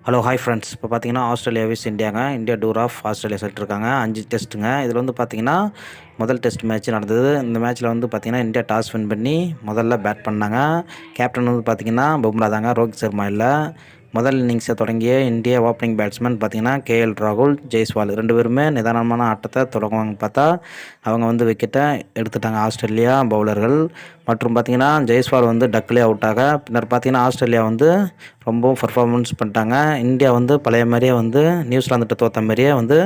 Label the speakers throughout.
Speaker 1: Hello hi friends. இப்போ பார்த்தீங்கன்னா Australia vs இந்தியாங்க. இந்தியா டூர் ஆஃப் ஆஸ்திரேலியா சென்றிருக்காங்க. 5 டெஸ்ட்டுங்க. இதில் வந்து பார்த்தீங்கன்னா முதல் டெஸ்ட் மேட்ச் நடந்தது. இந்த மேட்ச்சில் வந்து பார்த்தீங்கன்னா இந்தியா டாஸ் வின் பண்ணி முதல்ல பேட் பண்ணாங்க. கேப்டன் வந்து பார்த்தீங்கன்னா பும்ரா தாங்க, ரோஹித் சர்மா இல்ல. முதல் இன்னிங்ஸை தொடங்கிய இந்திய ஓப்பனிங் பேட்ஸ்மேன் பார்த்தீங்கன்னா கேஎல் ராகுல், ஜெய்ஸ்வால் 2 பேருமே நிதானமான ஆட்டத்தை தொடங்குவாங்க பார்த்தா அவங்க வந்து விக்கெட்டை எடுத்துட்டாங்க ஆஸ்திரேலியா பவுலர்கள். மற்றும் பார்த்தீங்கன்னா ஜெய்ஸ்வால் வந்து டக்லேயே அவுட் ஆக, பின்னர் பார்த்தீங்கன்னா ஆஸ்திரேலியா வந்து ரொம்பவும் பர்ஃபார்மன்ஸ் பண்ணிட்டாங்க. இந்தியா வந்து பழைய மாதிரியே வந்து நியூசிலாந்துகிட்ட தோற்ற மாதிரியே வந்து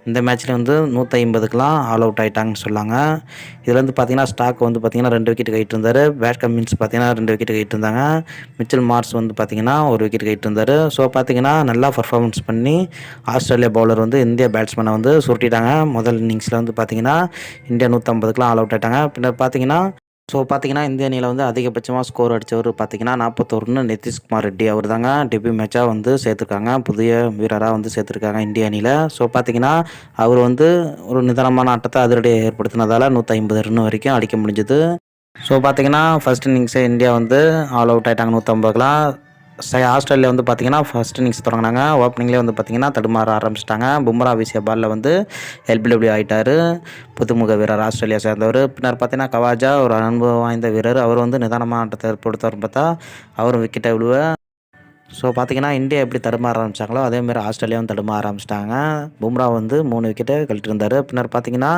Speaker 1: இந்த மேட்ச்லேயே வந்து 150க்குலாம் ஆல் அவுட் ஆகிட்டாங்கன்னு சொல்லாங்க. இதில் வந்து பார்த்தீங்கன்னா ஸ்டாக் வந்து பார்த்தீங்கன்னா 2 விக்கெட் கைட்டு இருந்தார். பேட் கமின்ஸ் பார்த்தீங்கன்னா 2 விக்கெட் கைட்டு இருந்தாங்க. மிச்சல் மார்ஸ் வந்து பார்த்தீங்கன்னா 1 விக்கெட் கைட்டு இருந்தார். ஸோ பார்த்தீங்கன்னா நல்லா பர்ஃபார்மன்ஸ் பண்ணி ஆஸ்திரேலியா பவுலர் வந்து இந்திய பேட்ஸ்மேனை வந்து சுருட்டிட்டாங்க. முதல் இன்னிங்ஸில் வந்து பார்த்தீங்கன்னா இந்தியா 150க்குலாம் ஆல் அவுட் ஆகிட்டாங்க. பின்னர் பார்த்தீங்கன்னா இந்திய அணியில் வந்து அதிகபட்சமாக ஸ்கோர் அடித்தவர் பார்த்தீங்கன்னா 41 நிதிஷ்குமார் ரெட்டி அவர் தாங்க டெபியூ மேட்சாக வந்து சேர்த்துருக்காங்க. புதிய வீரராக வந்து சேர்த்துருக்காங்க இந்திய அணியில். ஸோ பார்த்தீங்கன்னா அவர் வந்து ஒரு நிதானமான ஆட்டத்தை அதிரடியை ஏற்படுத்தினதால் 150 ரன் வரைக்கும் அடிக்க முடிஞ்சது. ஸோ பார்த்தீங்கன்னா ஃபர்ஸ்ட் இன்னிங்ஸே இந்தியா வந்து ஆல் அவுட் ஆகிட்டாங்க 150க்குலாம். ஆஸ்திரேலியா வந்து பார்த்தீங்கன்னா ஃபர்ஸ்ட் இன்னிங்ஸ் தொடங்கினாங்க. ஓப்பனிங்லேயே வந்து பார்த்தீங்கன்னா தடுமாற ஆரம்பிச்சிட்டாங்க. பும்ரா வீசிய பாலில் வந்து எல்பிடபிள்யூ ஆகிட்டார். புதுமுக வீரர் ஆஸ்திரேலியா சேர்ந்தவர். பின்னர் பார்த்தீங்கன்னா கவாஜா ஒரு அனுபவம் வாய்ந்த வீரர். அவர் வந்து நிதானமான ஆட்டத்தை ஏற்படுத்தவர் பார்த்தா அவரும் விக்கெட்டை விழுவ. ஸோ பார்த்தீங்கன்னா இந்தியா எப்படி தடுமாற ஆரம்பித்தாங்களோ அதேமாதிரி ஆஸ்திரேலியாவும் தடுமாற ஆரம்பிச்சிட்டாங்க. பும்ரா வந்து 3 விக்கெட்டை கழட்டிருந்தார். பின்னர் பார்த்தீங்கன்னா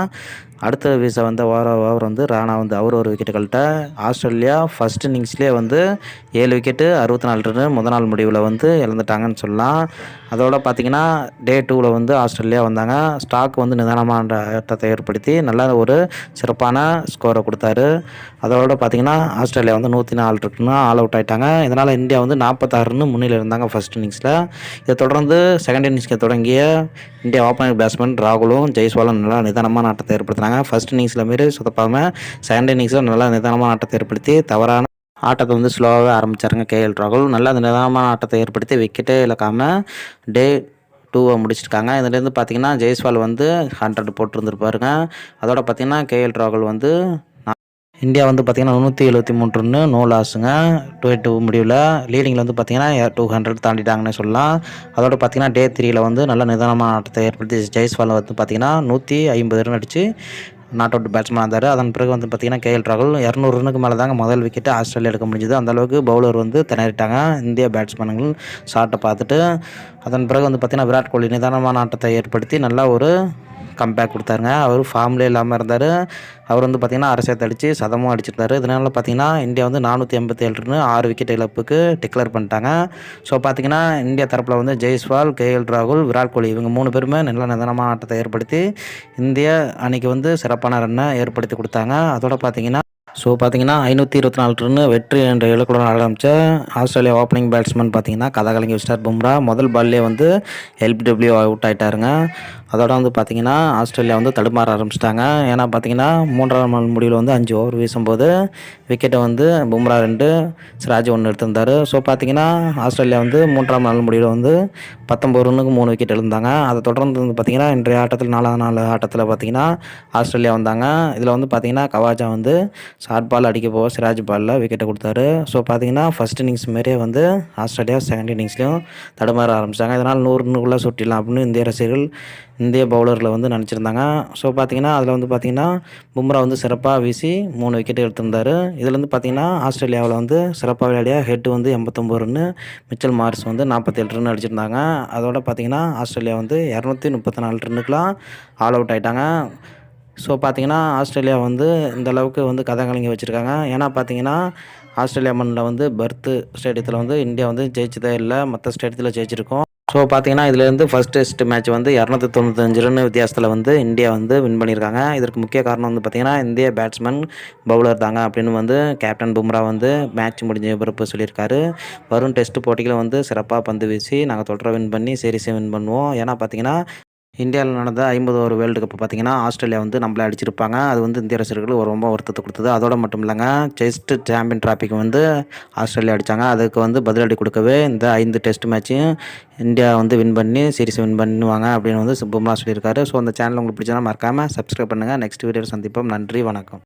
Speaker 1: அடுத்த வீச வந்த ஓவர் வந்து ராணா வந்து அவர் ஒரு விக்கெட்டு கழட்ட ஆஸ்திரேலியா ஃபஸ்ட் இன்னிங்ஸ்லேயே வந்து 7 விக்கெட்டு 64 ரன் முதல் நாள் முடிவில் வந்து இழந்துட்டாங்கன்னு சொல்லலாம். அதோட பார்த்தீங்கன்னா டே 2வில் வந்து ஆஸ்திரேலியா வந்தாங்க. ஸ்டாக் வந்து நிதானமான ஆட்டத்தை ஏற்படுத்தி நல்ல ஒரு சிறப்பான ஸ்கோரை கொடுத்தாரு. அதோட பார்த்தீங்கன்னா ஆஸ்திரேலியா வந்து 104 ரன்னு ஆல் அவுட் ஆகிட்டாங்க. இதனால் இந்தியா வந்து 46 ரன்னு முன்னிலை இருந்தாங்க ஃபர்ஸ்ட் இன்னிங்ஸில். இதை தொடர்ந்து செகண்ட் இன்னிங்ஸ்க்கு தொடங்கிய இந்தியா ஓப்பனிங் பேட்ஸ்மேன் ராகுலும் ஜெய்ஸ்வாலும் நல்லா நிதானமான ஆட்டத்தை ஏற்படுத்தினாங்க. ஃபர்ஸ்ட் இன்னிங்ஸில் மாரி சொதப்பாமல் செகண்ட் இன்னிங்ஸில் நல்லா நிதானமான ஆட்டத்தை ஏற்படுத்தி தவறான ஆட்டத்தை வந்து ஸ்லோவாகவே ஆரம்பித்தாருங்க கேஎல் ராகுல். நல்லா நிதானமான ஆட்டத்தை ஏற்படுத்தி விக்கெட்டே இழக்காமல் டே 2 முடிச்சிருக்காங்க. இதுலேருந்து பார்த்தீங்கன்னா ஜெய்ஸ்வால் வந்து 100 போட்டிருந்துருப்பாருங்க. அதோட பார்த்தீங்கன்னா கேஎல் ராகுல் வந்து இந்தியா வந்து பார்த்தீங்கன்னா 373 ரன்னு நோ லாஸுங்க 2 முடிவில். லீடிங்கில் வந்து பார்த்தீங்கன்னா 200 தாண்டிட்டாங்கன்னு சொல்லலாம். அதோட பார்த்தீங்கன்னா டே 3யில் வந்து நல்ல நிதானமான ஆட்டத்தை ஏற்படுத்தி ஜெய்ஸ்வால் வந்து பார்த்தீங்கன்னா 150 ரன் அடித்து நாட் அவுட் பேட்ஸ்மேன் இருந்தார். அதன் பிறகு வந்து பார்த்தீங்கன்னா கேஎல் ராகுல் 200 ரன்னுக்கு மேலே தாங்க முதல் விக்கெட்டு ஆஸ்திரேலியா எடுக்க முடிஞ்சது. அந்தளவுக்கு பவுலர் வந்து திணறிட்டாங்க இந்திய பேட்ஸ்மேன்கள் ஷாட்டை பார்த்துட்டு. அதன் பிறகு வந்து பார்த்தீங்கன்னா விராட் கோலி நிதானமான ஆட்டத்தை ஏற்படுத்தி நல்லா ஒரு கம்பேக் கொடுத்தாருங்க. அவர் ஃபார்ம்லேயே இல்லாமல் இருந்தார். அவர் வந்து பார்த்திங்கன்னா அரசத்தை அடித்து சதமும் அடிச்சிருந்தார். இதனால் பார்த்திங்கன்னா இந்தியா வந்து 487 ரன்னு 6 விக்கெட் இழப்புக்கு டிக்ளேர் பண்ணிட்டாங்க. ஸோ பார்த்திங்கன்னா இந்தியா தரப்பில் வந்து ஜெய்ஸ்வால், கேஎல் ராகுல், விராட் கோலி இவங்க 3 பேருமே நல்ல நிதானமான ஆட்டத்தை ஏற்படுத்தி இந்திய அணிக்கு வந்து சிறப்பான ரன்னை ஏற்படுத்தி கொடுத்தாங்க. அதோட பார்த்திங்கன்னா 524 ரன்னு வெற்றி என்ற இலக்குடன் ஆரம்பித்த ஆஸ்திரேலியா ஓப்பனிங் பேட்ஸ்மேன் பார்த்தீங்கன்னா கலங்கி வச்சிட்டார் பும்ரா. முதல் பால்லே வந்து எல்பிடபிள்யூ அவுட் ஆகிட்டாருங்க. அதோட வந்து பார்த்தீங்கன்னா ஆஸ்திரேலியா வந்து தடுமாற ஆரம்பிச்சிட்டாங்க. ஏன்னா பார்த்தீங்கன்னா 3ஆம் நாள் முடிவில் வந்து 5 ஓவர் வீசும்போது விக்கெட்டை வந்து பும்ரா 2, சிராஜ் 1 எடுத்திருந்தார். ஸோ பார்த்தீங்கன்னா ஆஸ்திரேலியா வந்து 3ஆம் நாள் முடிவில் வந்து 19 ரன்னுக்கு 3 விக்கெட் எழுந்தாங்க. அதை தொடர்ந்து வந்து பார்த்தீங்கன்னா இன்றைய ஆட்டத்தில் 4ஆம் நாள் ஆட்டத்தில் பார்த்தீங்கன்னா ஆஸ்திரேலியா வந்தாங்க. இதில் வந்து பார்த்தீங்கன்னா கவாஜா வந்து ஷார்ட் பால் அடிக்க போக சிராஜ் பாலில் விக்கெட்டை கொடுத்தாரு. ஸோ பார்த்தீங்கன்னா ஃபஸ்ட் இன்னிங்ஸ் மாரியே வந்து ஆஸ்திரேலியா செகண்ட் இன்னிங்ஸ்லையும் தடுமாற ஆரம்பித்தாங்க. இதனால் 100 ரன்னுக்குள்ளே சுட்டிடலாம் அப்படின்னு இந்திய ரசிகர்கள் இந்திய பவுலரில் வந்து நினச்சிருந்தாங்க. ஸோ பார்த்தீங்கன்னா அதில் வந்து பார்த்தீங்கன்னா பும்ரா வந்து சிறப்பாக வீசி 3 விக்கெட் எடுத்திருந்தார். இதில் வந்து பார்த்தீங்கன்னா ஆஸ்திரேலியாவில் வந்து சிறப்பாக விளையாடிய ஹெட் வந்து 89 ரன்னு, மிச்சல் மார்ஸ் வந்து 47 ரன் அடிச்சிருந்தாங்க. அதோட பார்த்தீங்கன்னா ஆஸ்திரேலியா வந்து 234 ரன்னுக்கெலாம் ஆல் அவுட் ஆகிட்டாங்க. ஸோ பார்த்தீங்கன்னா ஆஸ்திரேலியா வந்து இந்த அளவுக்கு வந்து கலங்கி வச்சுருக்காங்க. ஏன்னா பார்த்தீங்கன்னா ஆஸ்திரேலியா மண்ணில் வந்து பெர்த் ஸ்டேடியத்தில் வந்து இந்தியா வந்து ஜெயிச்சதே இல்லை, மற்ற ஸ்டேடியத்தில் ஜெயிச்சிருக்கோம். ஸோ பார்த்தீங்கன்னா இதுலேருந்து ஃபஸ்ட் டெஸ்ட் மேட்ச் வந்து 295 ரன் வித்தியாசத்தில் வந்து இந்தியா வந்து வின் பண்ணியிருக்காங்க. இதற்கு முக்கிய காரணம் வந்து பார்த்திங்கன்னா இந்திய பேட்ஸ்மேன் பவுலர் தாங்க அப்படின்னு வந்து கேப்டன் பும்ரா வந்து மேட்ச் முடிஞ்ச பிறப்பு சொல்லியிருக்காரு. வரும் டெஸ்ட் போட்டிகளை வந்து சிறப்பாக பந்து வீசி நாங்கள் தொடரை வின் பண்ணி சீரீஸை வின் பண்ணுவோம். ஏன்னா பார்த்தீங்கன்னா இந்தியாவில் நடந்த 50 ஓவர் வேர்ல்டு கப் பார்த்தீங்கன்னா ஆஸ்திரேலியா வந்து நம்மளை அடிச்சிருப்பாங்க. அது வந்து இந்திய ரசிகர்கள் ரொம்ப வருத்தத்தை கொடுத்தது. அதோட மட்டும் இல்லைங்க, செஸ்ட் சாம்பியன் டிராஃபிக்கு வந்து ஆஸ்திரேலியா அடித்தாங்க. அதுக்கு வந்து பதிலடி கொடுக்கவே இந்த 5 டெஸ்ட் மேட்சையும் இந்தியா வந்து வின் பண்ணி சீரிஸ் வின் பண்ணுவாங்க அப்படின்னு வந்து பும்ரா சொல்லியிருக்காரு. ஸோ அந்த சேனல் உங்களுக்கு பிடிச்சா மறக்காமல் சப்ஸ்கிரைப் பண்ணுங்கள். நெக்ஸ்ட் வீடியோவில் சந்திப்போம். நன்றி, வணக்கம்.